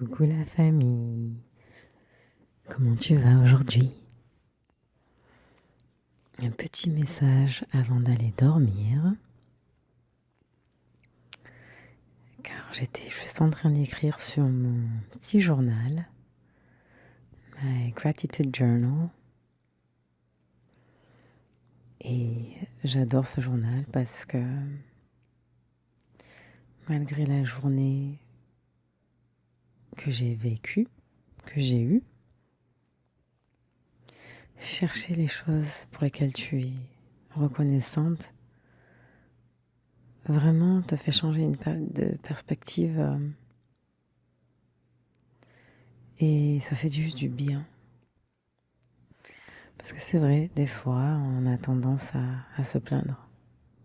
Coucou la famille, comment tu vas aujourd'hui? Un petit message avant d'aller dormir, car j'étais juste en train d'écrire sur mon petit journal, my gratitude journal, et j'adore ce journal parce que malgré la journée que j'ai vécue, que j'ai eue, chercher les choses pour lesquelles tu es reconnaissante vraiment te fait changer de perspective et ça fait juste du bien. Parce que c'est vrai, des fois, on a tendance à se plaindre.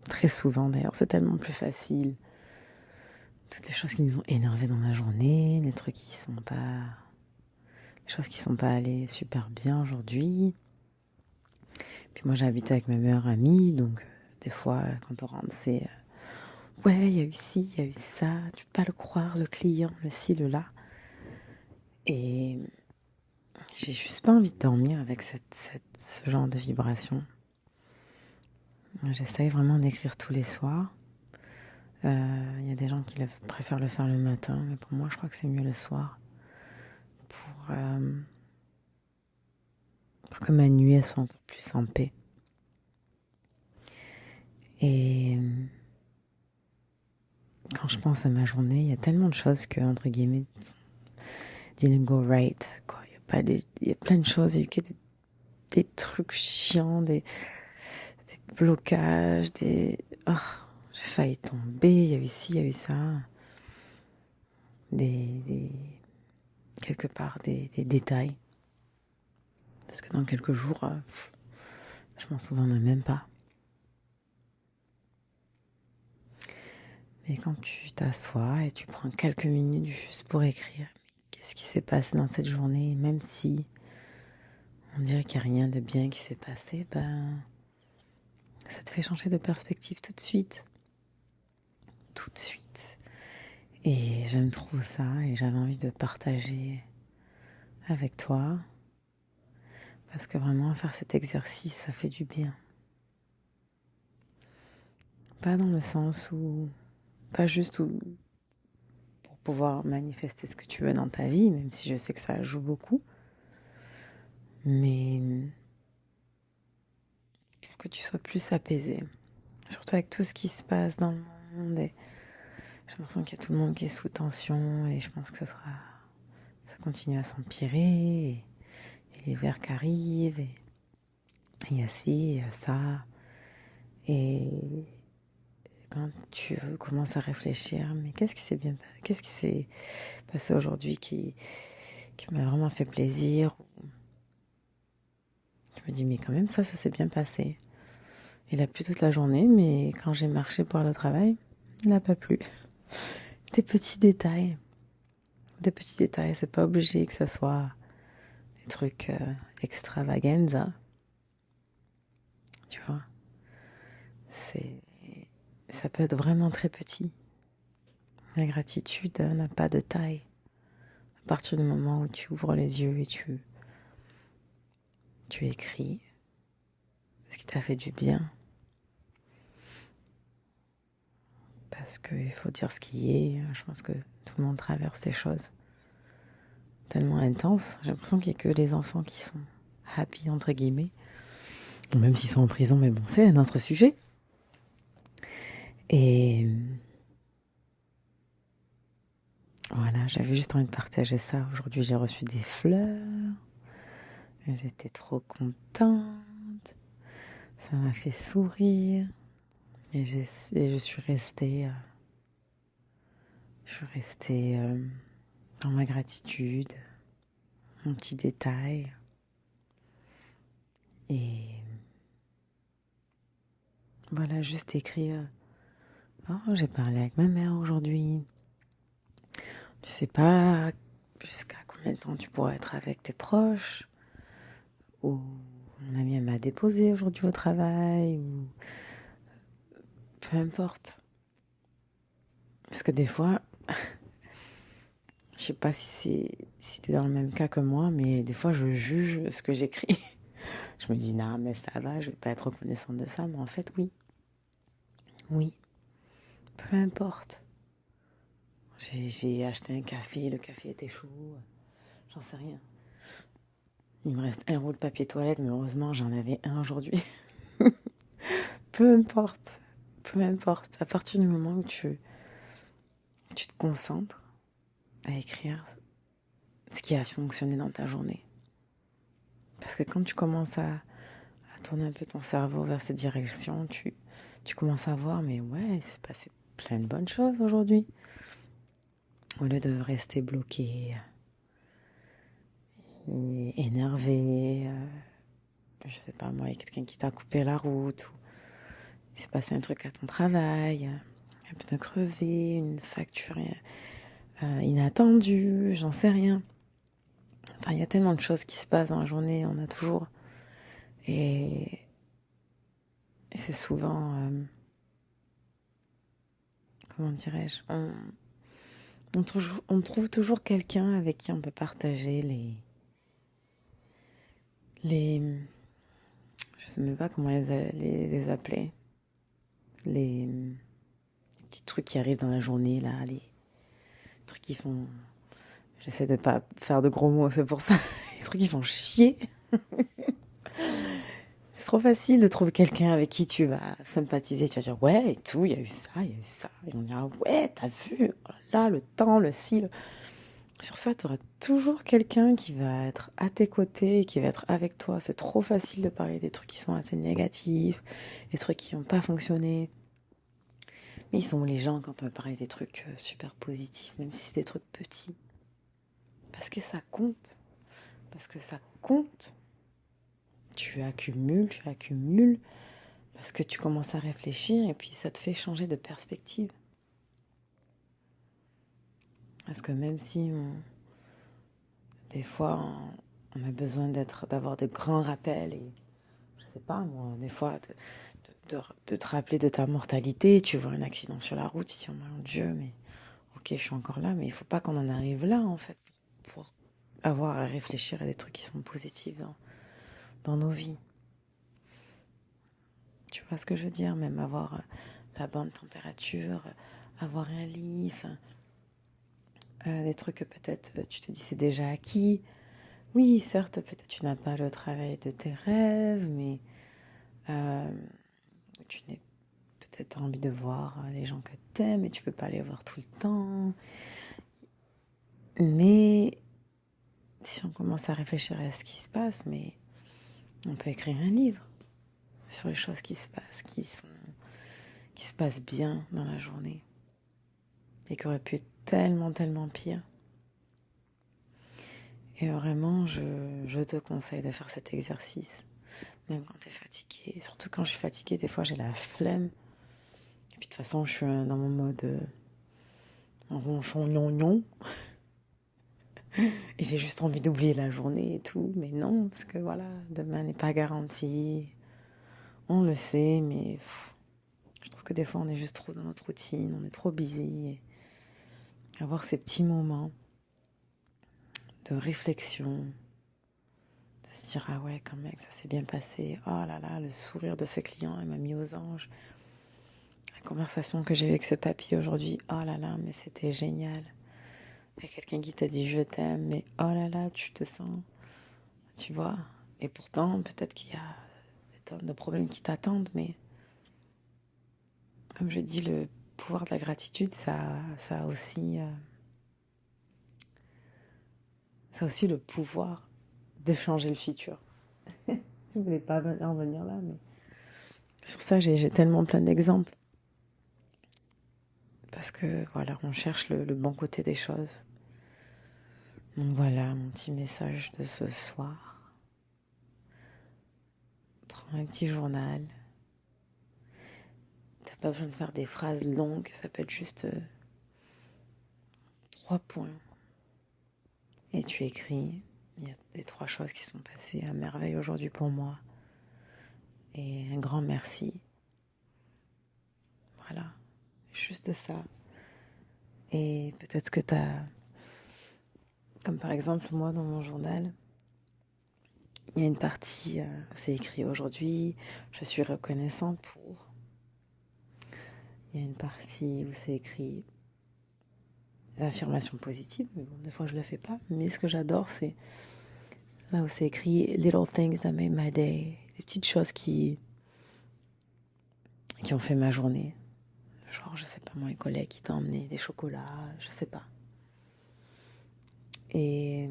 Très souvent d'ailleurs, c'est tellement plus facile. Toutes les choses qui nous ont énervés dans la journée, les choses qui sont pas allées super bien aujourd'hui. Puis moi j'habite avec ma meilleure amie, donc des fois quand on rentre c'est ouais, il y a eu ci, il y a eu ça, tu peux pas le croire, le client, le ci, le là. Et j'ai juste pas envie de dormir avec ce genre de vibration. J'essaye vraiment d'écrire tous les soirs. Y a des gens qui préfèrent le faire le matin, mais pour moi, je crois que c'est mieux le soir pour que ma nuit soit encore plus en paix. Et quand je pense à ma journée, il y a tellement de choses que, entre guillemets, didn't go right. Quoi. Il y a plein de choses, il y a eu que des trucs chiants, des blocages, oh, j'ai failli tomber, il y a eu ci, il y a eu ça. Quelque part, des détails. Parce que dans quelques jours, je m'en souviendrai même pas. Mais quand tu t'assois et tu prends quelques minutes juste pour écrire, qu'est-ce qui s'est passé dans cette journée, même si on dirait qu'il n'y a rien de bien qui s'est passé, ben, ça te fait changer de perspective tout de suite. Tout de suite. Et j'aime trop ça et j'avais envie de partager avec toi. Parce que vraiment, faire cet exercice, ça fait du bien. Pas dans le sens où... Pas juste où, pour pouvoir manifester ce que tu veux dans ta vie, même si je sais que ça joue beaucoup. Mais pour que tu sois plus apaisé. Surtout avec tout ce qui se passe dans le monde. Et j'ai l'impression qu'il y a tout le monde qui est sous tension. Et je pense que ça continue à s'empirer. Et l'hiver qui arrive. Et il y a ci, il y a ça. Et quand tu commences à réfléchir, mais qu'est-ce qui s'est passé aujourd'hui qui m'a vraiment fait plaisir? Je me dis, mais quand même, ça s'est bien passé. Il a plu toute la journée, mais quand j'ai marché pour aller au travail, il n'a pas plu. Des petits détails. Des petits détails. C'est pas obligé que ça soit des trucs extravaganza. Tu vois. Ça peut être vraiment très petit. La gratitude n'a pas de taille. À partir du moment où tu ouvres les yeux et tu écris ce qui t'a fait du bien. Parce qu'il faut dire ce qui est. Je pense que tout le monde traverse ces choses tellement intenses. J'ai l'impression qu'il n'y a que les enfants qui sont happy, entre guillemets. Ou même s'ils sont en prison, mais bon, c'est un autre sujet. Et voilà, j'avais juste envie de partager ça. Aujourd'hui, j'ai reçu des fleurs. J'étais trop contente. Ça m'a fait sourire. Et je suis restée... dans ma gratitude, mon petit détail. Et voilà, juste écrire. Oh, j'ai parlé avec ma mère aujourd'hui. Tu sais pas jusqu'à combien de temps tu pourras être avec tes proches. Ou mon amie m'a déposé aujourd'hui au travail. Ou peu importe. Parce que des fois, je sais pas si t'es dans le même cas que moi, mais des fois je juge ce que j'écris. Je me dis, non, mais ça va, je vais pas être reconnaissante de ça, mais en fait, oui. Oui, peu importe. J'ai acheté un café, le café était chaud, j'en sais rien. Il me reste un roule de papier toilette, mais heureusement, j'en avais un aujourd'hui. Peu importe, peu importe. À partir du moment où tu te concentres à écrire ce qui a fonctionné dans ta journée. Parce que quand tu commences à tourner un peu ton cerveau vers cette direction, tu commences à voir, mais ouais, il s'est passé plein de bonnes choses aujourd'hui. Au lieu de rester bloqué, énervé, je sais pas moi, il y a quelqu'un qui t'a coupé la route, ou il s'est passé un truc à ton travail, un pneu crevé, une facture inattendue, j'en sais rien. Enfin, il y a tellement de choses qui se passent dans la journée, on a toujours. Et c'est souvent, comment dirais-je, on trouve toujours quelqu'un avec qui on peut partager je sais même pas comment les appeler, les petits trucs qui arrivent dans la journée, là, les trucs qui font, j'essaie de pas faire de gros mots, c'est pour ça, les trucs qui font chier. C'est trop facile de trouver quelqu'un avec qui tu vas sympathiser. Tu vas dire, ouais, et tout, il y a eu ça, il y a eu ça. Et on dira, ouais, t'as vu, oh là, là, le temps, le ci. Sur ça, tu auras toujours quelqu'un qui va être à tes côtés et qui va être avec toi. C'est trop facile de parler des trucs qui sont assez négatifs, des trucs qui n'ont pas fonctionné. Mais ils sont où les gens quand on va parler des trucs super positifs, même si c'est des trucs petits. Parce que ça compte. Parce que ça compte. Tu accumules. Parce que tu commences à réfléchir et puis ça te fait changer de perspective. Parce que même si des fois on a besoin d'avoir de grands rappels et je sais pas moi, des fois de te rappeler de ta mortalité, tu vois un accident sur la route, tu te dis oh mon Dieu, mais ok je suis encore là, mais il faut pas qu'on en arrive là en fait pour avoir à réfléchir à des trucs qui sont positifs dans nos vies. Tu vois ce que je veux dire? Même avoir la bonne température, avoir un lit, des trucs que peut-être tu te dis c'est déjà acquis. Oui, certes, peut-être tu n'as pas le travail de tes rêves, mais tu n'as peut-être envie de voir les gens que tu aimes et tu peux pas les voir tout le temps. Mais si on commence à réfléchir à ce qui se passe, mais on peut écrire un livre sur les choses qui se passent, qui se passent bien dans la journée et qui auraient pu être tellement, tellement pire. Et vraiment, je te conseille de faire cet exercice, même quand tu es fatigué. Surtout quand je suis fatiguée, des fois j'ai la flemme. Et puis de toute façon, je suis dans mon mode ronchon gnon. Et j'ai juste envie d'oublier la journée et tout. Mais non, parce que voilà, demain n'est pas garanti. On le sait, mais je trouve que des fois on est juste trop dans notre routine, on est trop busy. Et avoir ces petits moments de réflexion, de se dire ah ouais quand même ça s'est bien passé. Oh là là, le sourire de ce client, il m'a mis aux anges. La conversation que j'ai eue avec ce papy aujourd'hui, oh là là, mais c'était génial. Il y a quelqu'un qui t'a dit je t'aime, mais oh là là, tu te sens, tu vois. Et pourtant, peut-être qu'il y a des tonnes de problèmes qui t'attendent, mais comme je dis, le pouvoir de la gratitude, ça a aussi le pouvoir de changer le futur. Je voulais pas en venir là, mais sur ça, j'ai tellement plein d'exemples. Parce que voilà, on cherche le bon côté des choses. Donc voilà, mon petit message de ce soir. Prends un petit journal. T'as pas besoin de faire des phrases longues, ça peut être juste 3 points. Et tu écris, il y a des 3 choses qui sont passées à merveille aujourd'hui pour moi. Et un grand merci. Voilà, juste ça. Et peut-être que t'as Comme par exemple, moi, dans mon journal, il y a une partie, c'est écrit aujourd'hui, je suis reconnaissante pour. Il y a une partie où c'est écrit affirmation positive, mais bon, des fois je ne le fais pas. Mais ce que j'adore, c'est là où c'est écrit Little things that made my day. Des petites choses qui ont fait ma journée. Genre, je sais pas, mon collègue qui t'a emmené des chocolats, je sais pas. Et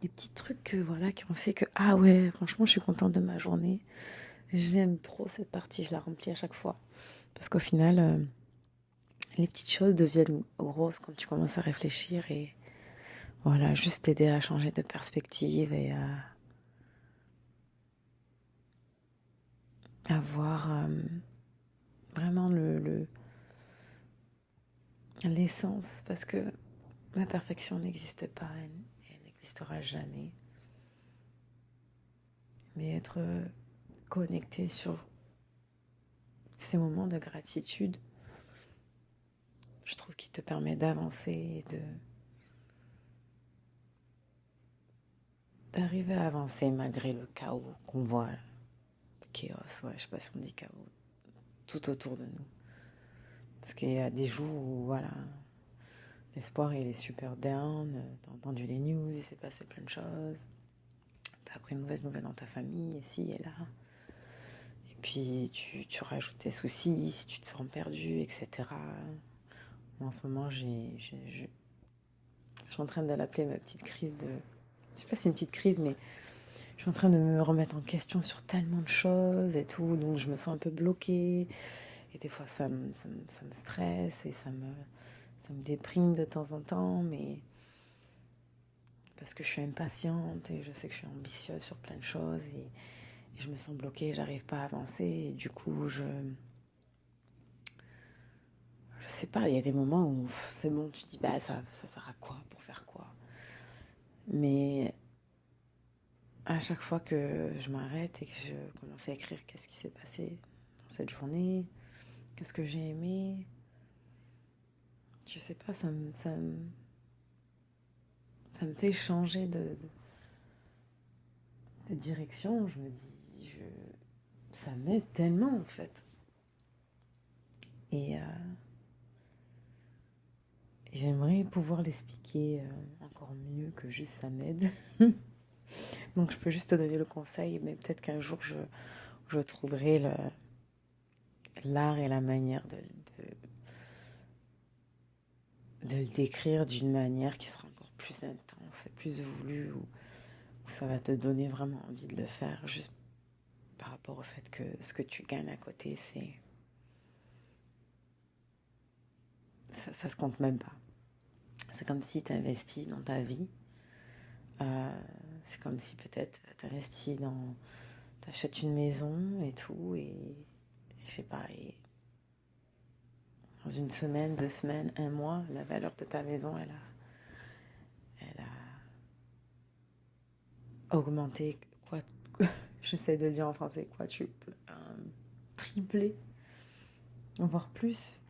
des petits trucs voilà, qui ont fait que, ah ouais, franchement, je suis contente de ma journée. J'aime trop cette partie, je la remplis à chaque fois. Parce qu'au final, les petites choses deviennent grosses quand tu commences à réfléchir et voilà, juste t'aider à changer de perspective et à voir vraiment l'essence. Parce que la perfection n'existe pas et elle n'existera jamais. Mais être connecté sur ces moments de gratitude, je trouve qu'il te permet d'avancer et d'arriver à avancer malgré le chaos qu'on voit. Le chaos, ouais, je sais pas si on dit chaos, tout autour de nous. Parce qu'il y a des jours où, voilà, l'espoir il est super down, t'as entendu les news, il s'est passé plein de choses, t'as appris une mauvaise nouvelle dans ta famille, ici et là. Et puis tu rajoutes tes soucis, si tu te sens perdu, etc. En ce moment, je suis en train de l'appeler ma petite crise de... Je sais pas si c'est une petite crise, mais je suis en train de me remettre en question sur tellement de choses et tout, donc je me sens un peu bloquée. Et des fois, ça me stresse et ça me déprime de temps en temps, mais parce que je suis impatiente et je sais que je suis ambitieuse sur plein de choses et je me sens bloquée, j'arrive pas à avancer. Et du coup, je sais pas, il y a des moments où c'est bon, tu dis, bah ça sert à quoi, pour faire quoi? Mais à chaque fois que je m'arrête et que je commence à écrire qu'est-ce qui s'est passé dans cette journée, qu'est-ce que j'ai aimé, je sais pas, ça me fait changer de direction. Je me dis, ça m'aide tellement en fait. Et j'aimerais pouvoir l'expliquer encore mieux que juste ça m'aide. Donc je peux juste te donner le conseil, mais peut-être qu'un jour je trouverai l'art et la manière de le décrire d'une manière qui sera encore plus intense et plus voulue, où ça va te donner vraiment envie de le faire, juste par rapport au fait que ce que tu gagnes à côté, ça se compte même pas. C'est comme si tu investis dans ta vie. C'est comme si peut-être tu investis t'achètes une maison et tout, et je sais pas, et dans une semaine, 2 semaines, un mois, la valeur de ta maison, elle a augmenté, quoi, j'essaie de le dire en français, quadruple, triplé, voire plus.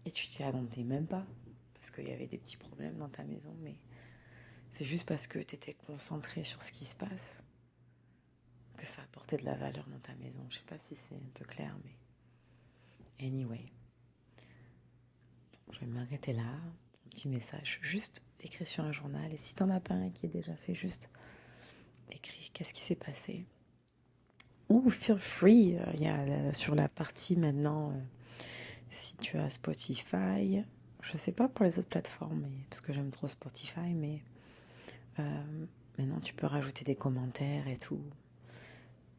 Et tu t'y attendais même pas, parce qu'il y avait des petits problèmes dans ta maison, mais c'est juste parce que tu étais concentré sur ce qui se passe que ça apportait de la valeur dans ta maison. Je sais pas si c'est un peu clair, mais anyway. Je vais m'arrêter là. Un petit message, juste écrit sur un journal. Et si t'en as pas un qui est déjà fait, juste écris qu'est-ce qui s'est passé. Ou feel free, il y a sur la partie maintenant, si tu as Spotify, je sais pas pour les autres plateformes, parce que j'aime trop Spotify, mais maintenant tu peux rajouter des commentaires et tout.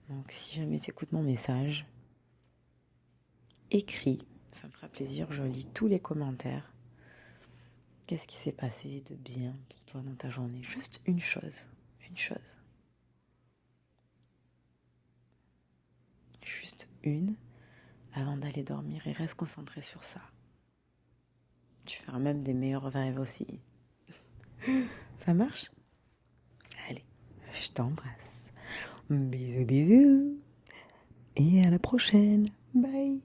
Donc si jamais tu écoutes mon message, écris, ça me fera plaisir, je lis tous les commentaires. Qu'est-ce qui s'est passé de bien pour toi dans ta journée? Juste une chose. Juste une, avant d'aller dormir, et reste concentré sur ça. Tu feras même des meilleurs rêves aussi. Ça marche? Allez, je t'embrasse. Bisous, bisous. Et à la prochaine. Bye.